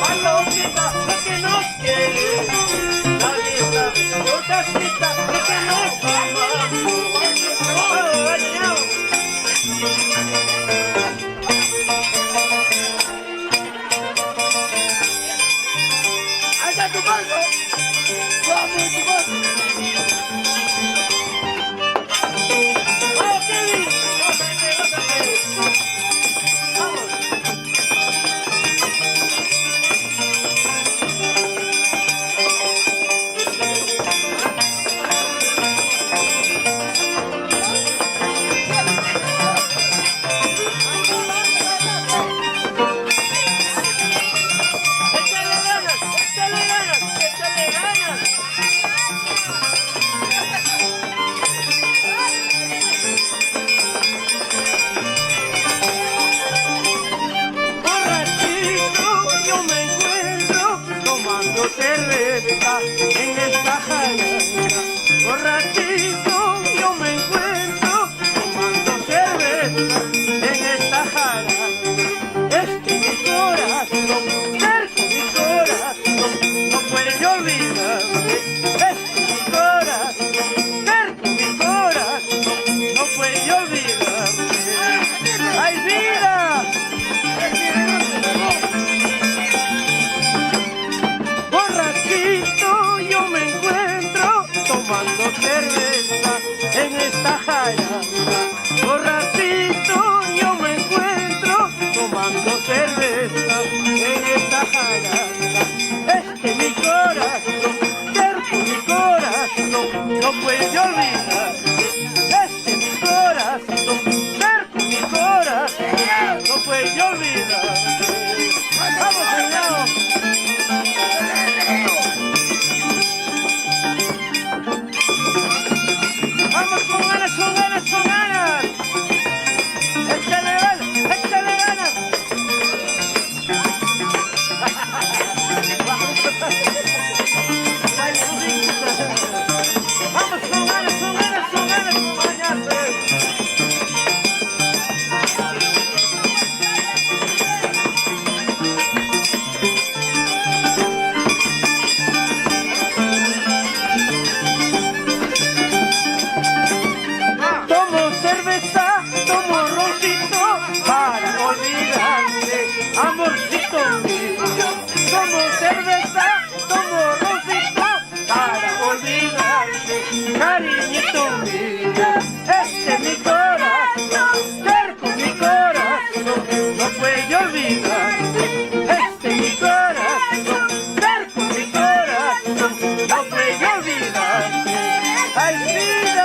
palomita, lo que nos quiere. Nadie sabe, gordacita, lo que nos amamos. ¡Allá tu paso! ¡Vamos, tu paso! ¡Vamos, Kevin! ¡Vamos! Cerveza en esta jarana, borrachito yo me encuentro tomando cerveza en esta jarana. Es que mi corazón, cerca mi corazón, no puede olvidarme. Es que mi corazón, cerca mi corazón, no puede olvidarme. ¡Ay, vida! Yo me encuentro tomando cerveza en esta jarana. Borrachito yo me encuentro tomando cerveza en esta jarana. Es que mi corazón, cerco mi corazón, no puede olvidar. Es que mi corazón, cerco mi corazón, no puede olvidar. ¡Vamos, señor! ¡Vamos con ganas, con ganas, con ganas! ¡Échale ganas, échale ganas! ¡Vamos con ganas, con ganas, con ganas, con bañarse! Tomo roncito para olvidarte, amorcito mío. Tomo cerveza, tomo roncito para olvidarte, cariñito mío. Este mi corazón, cerco mi corazón, no puede olvidarte. Este mi corazón, cerco mi corazón, no puede olvidarte. ¡Ay, vida!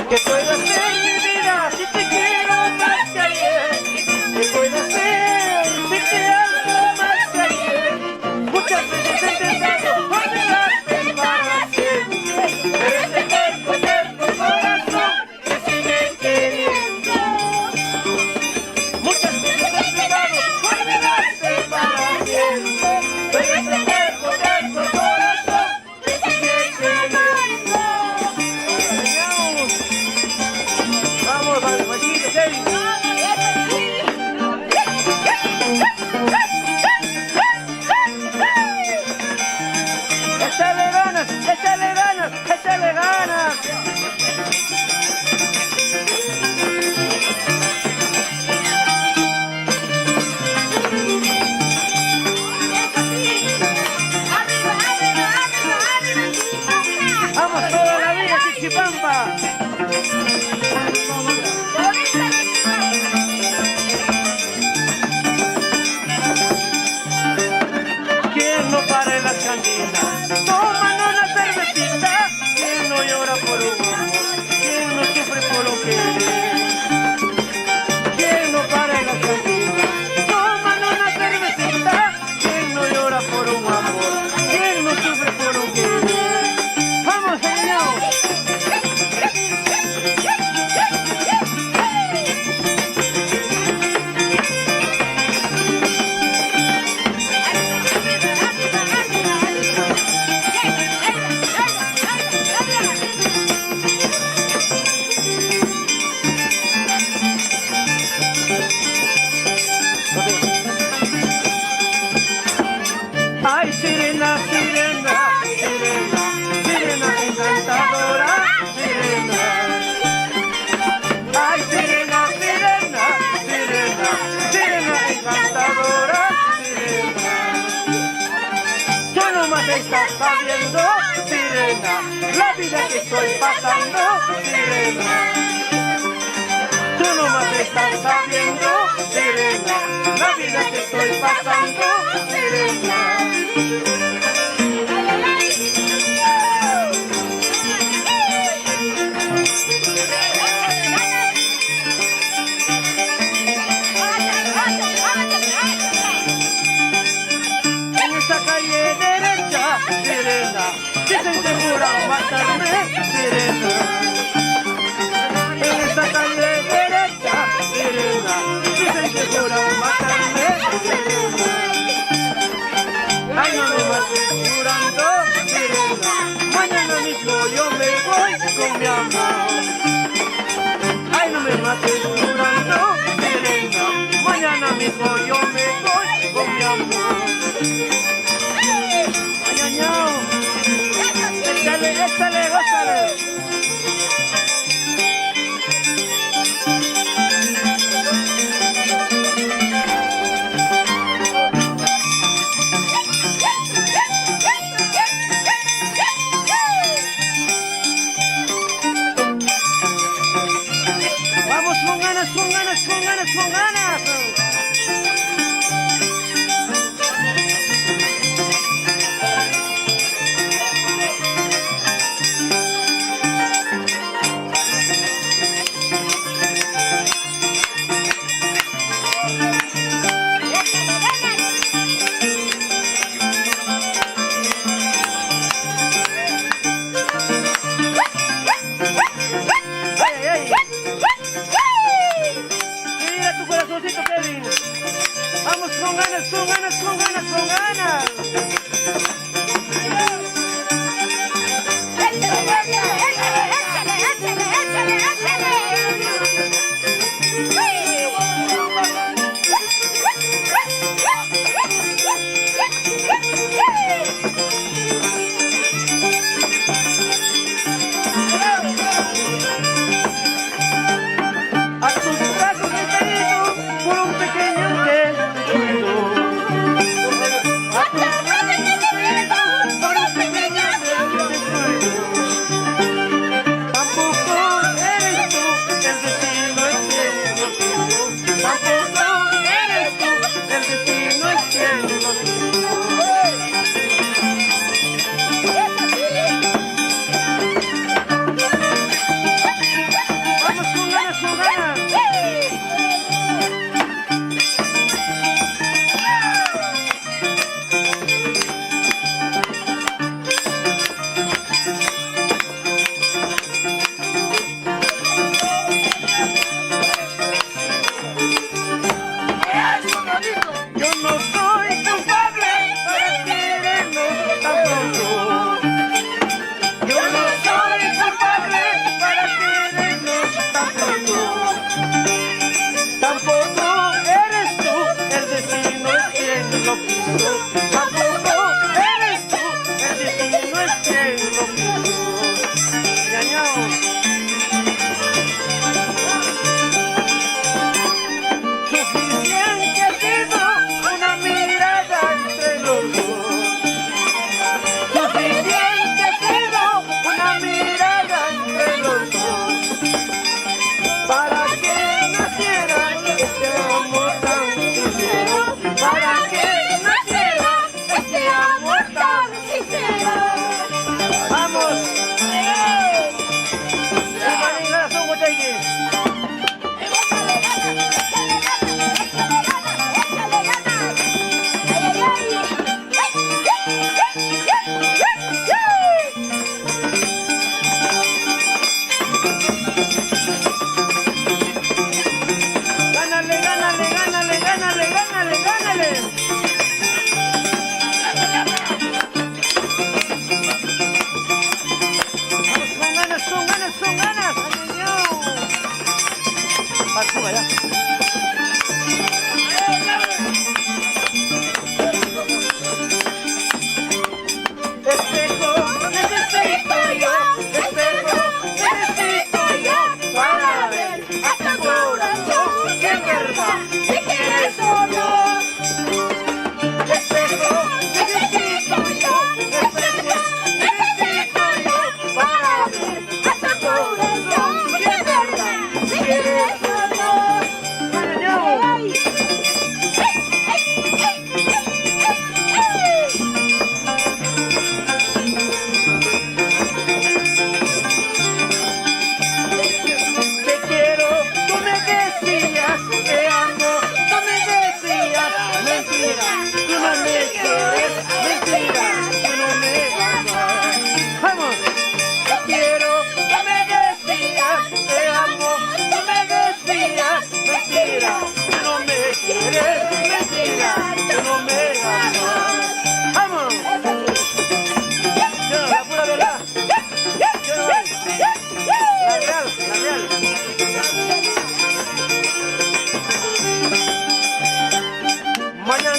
¿Qué puedo hacer mi vida si te quiero más que ayer? sabiendo, sirena, la vida que estoy pasando, sirena. Tú nomás estás sabiendo, sirena, la vida que estoy pasando, sirena. Sirena, dicen que juran matarme, sirena. En esa calle derecha, sirena, dicen que juran matarme, sirena. Ay, no me mates jurando, sirena, mañana mismo yo me voy con mi amor. Ay, no me mates jurando, sirena, mañana mismo yo me voy con mi amor. Échale, échale, gózale. Vamos con ganas, con ganas, con ganas, con ganas. Vamos con ganas, con ganas, con ganas, con ganas. A tus brazos he caído por un pequeño descuido. A tus brazos he caído por un pequeño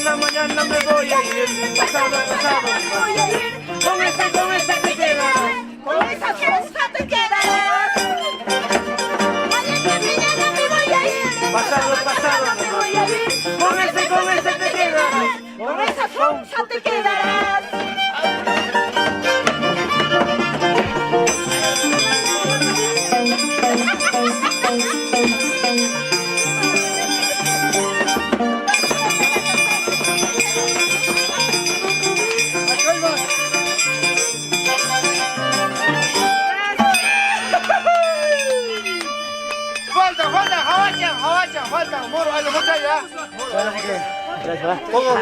mañana me voy a ir. Pasado me voy a ir. Con esa te quedarás. Con esa cosa te quedarás. Mañana me voy a ir. Pasado me voy a ir. Con ese te quedarás. Con esa cosa te quedarás. Falta, falta, falta, falta, moro, algo, mucha ya.